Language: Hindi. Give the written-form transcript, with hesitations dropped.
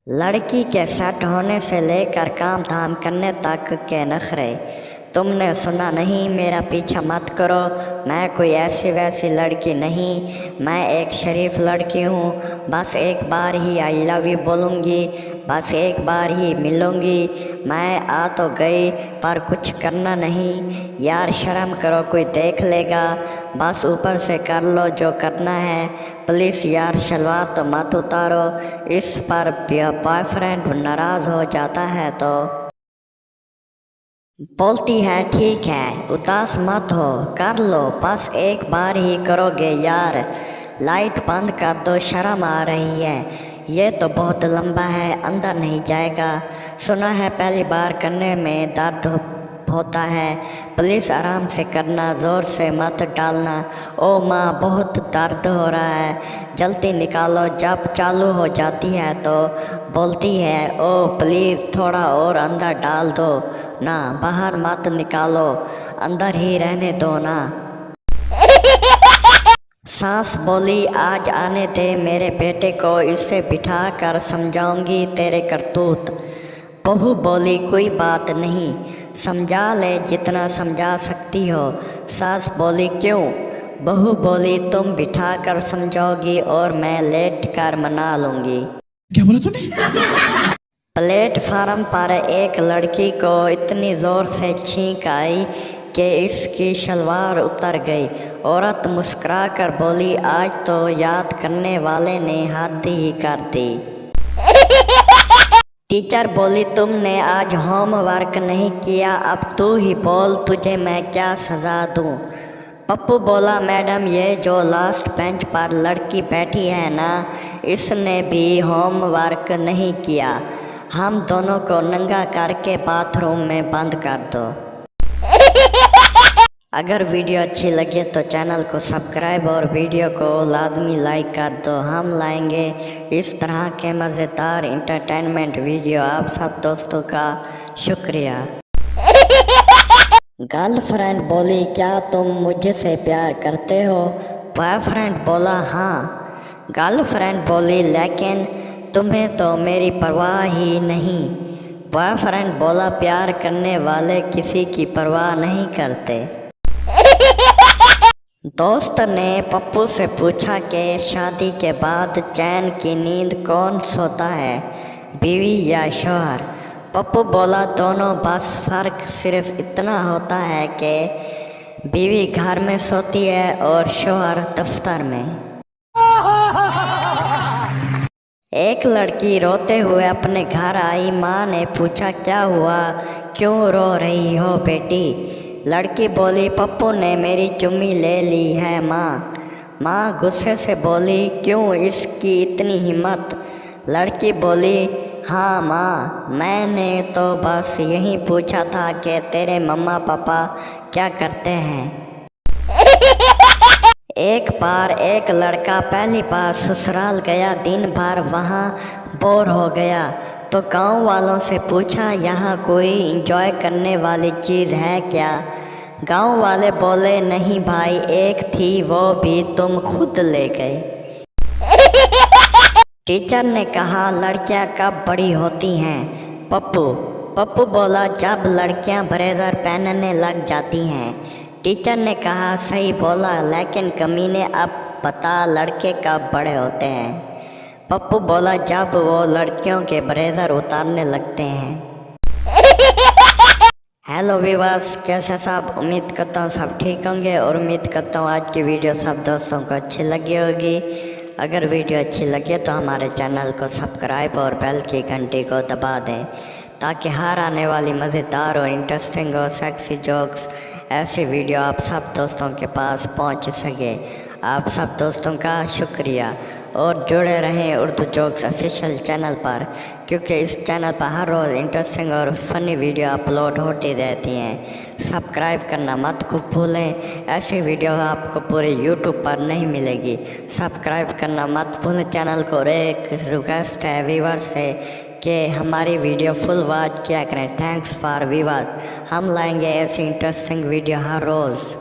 लड़की के सेट होने से लेकर काम धाम करने तक के नखरे। तुमने सुना नहीं, मेरा पीछा मत करो। मैं कोई ऐसी वैसी लड़की नहीं, मैं एक शरीफ लड़की हूँ। बस एक बार ही आई लव यू बोलूँगी, बस एक बार ही मिलूँगी। मैं आ तो गई पर कुछ करना नहीं। यार शर्म करो, कोई देख लेगा। बस ऊपर से कर लो जो करना है। प्लीज़ यार शलवार तो मत उतारो। इस पर बॉयफ्रेंड नाराज़ हो जाता है तो बोलती है ठीक है, उदास मत हो, कर लो, बस एक बार ही करोगे यार। लाइट बंद कर दो, शर्म आ रही है। ये तो बहुत लंबा है, अंदर नहीं जाएगा। सुना है पहली बार करने में दर्द होता है। प्लीज़ आराम से करना, ज़ोर से मत डालना। ओ माँ बहुत दर्द हो रहा है, जल्दी निकालो। जब चालू हो जाती है तो बोलती है ओ प्लीज़ थोड़ा और अंदर डाल दो ना, बाहर मत निकालो, अंदर ही रहने दो ना। सास बोली आज आने दे मेरे बेटे को, इसे बिठा कर समझाऊंगी तेरे करतूत। बहू बोली कोई बात नहीं, समझा ले जितना समझा सकती हो। सास बोली क्यों? बहू बोली तुम बिठा कर समझाओगी और मैं लेट कर मना लूँगी। क्या बोला तूने? प्लेटफार्म पर एक लड़की को इतनी ज़ोर से छींक आई कि इसकी शलवार उतर गई। औरत मुस्कुरा कर बोली आज तो याद करने वाले ने हद ही कर दी। टीचर बोली तुमने आज होमवर्क नहीं किया, अब तू ही बोल तुझे मैं क्या सज़ा दूँ। पप्पू बोला मैडम ये जो लास्ट बेंच पर लड़की बैठी है ना, इसने भी होमवर्क नहीं किया। हम दोनों को नंगा करके बाथरूम में बंद कर दो। अगर वीडियो अच्छी लगे तो चैनल को सब्सक्राइब और वीडियो को लाजमी लाइक कर दो। हम लाएंगे इस तरह के मज़ेदार इंटरटेनमेंट वीडियो आप सब दोस्तों का। शुक्रिया। गर्लफ्रेंड बोली क्या तुम मुझसे प्यार करते हो? बॉयफ्रेंड बोला हाँ। गर्लफ्रेंड बोली लेकिन तुम्हें तो मेरी परवाह ही नहीं। बॉयफ्रेंड बोला प्यार करने वाले किसी की परवाह नहीं करते। दोस्त ने पप्पू से पूछा कि शादी के बाद चैन की नींद कौन सोता है, बीवी या शौहर? पप्पू बोला दोनों, बस फ़र्क सिर्फ इतना होता है कि बीवी घर में सोती है और शौहर दफ्तर में। एक लड़की रोते हुए अपने घर आई। माँ ने पूछा क्या हुआ, क्यों रो रही हो बेटी? लड़की बोली पप्पू ने मेरी चुम्मी ले ली है माँ। माँ गुस्से से बोली क्यों, इसकी इतनी हिम्मत? लड़की बोली हाँ माँ, मैंने तो बस यही पूछा था कि तेरे मम्मा पापा क्या करते हैं। एक बार एक लड़का पहली बार ससुराल गया, दिन भर वहाँ बोर हो गया तो गांव वालों से पूछा यहाँ कोई एंजॉय करने वाली चीज़ है क्या? गांव वाले बोले नहीं भाई, एक थी वो भी तुम खुद ले गए। टीचर ने कहा लड़कियां कब बड़ी होती हैं? पप्पू बोला जब लड़कियां ब्लेजर पहनने लग जाती हैं। टीचर ने कहा सही बोला, लेकिन कमीने अब बता लड़के कब बड़े होते हैं? पप्पू बोला जब वो लड़कियों के ब्लेजर उतारने लगते हैं। हेलो व्यूअर्स, कैसे सब? उम्मीद करता हूँ सब ठीक होंगे और उम्मीद करता हूँ आज की वीडियो सब दोस्तों को अच्छी लगी होगी। अगर वीडियो अच्छी लगे तो हमारे चैनल को सब्सक्राइब और बेल की घंटी को दबा दें ताकि हर आने वाली मज़ेदार और इंटरेस्टिंग और सेक्सी जोक्स ऐसी वीडियो आप सब दोस्तों के पास पहुंच सके। आप सब दोस्तों का शुक्रिया और जुड़े रहें उर्दू जोक्स ऑफिशियल चैनल पर, क्योंकि इस चैनल पर हर रोज़ इंटरेस्टिंग और फनी वीडियो अपलोड होती रहती हैं। सब्सक्राइब करना मत भूलें, ऐसी वीडियो आपको पूरे यूट्यूब पर नहीं मिलेगी। सब्सक्राइब करना मत भूलें चैनल को। एक रिक्वेस्ट है व्यूअर से कि हमारी वीडियो फुल वॉच किया करें। Thanks for viewers. हम लाएंगे ऐसी इंटरेस्टिंग वीडियो हर रोज़।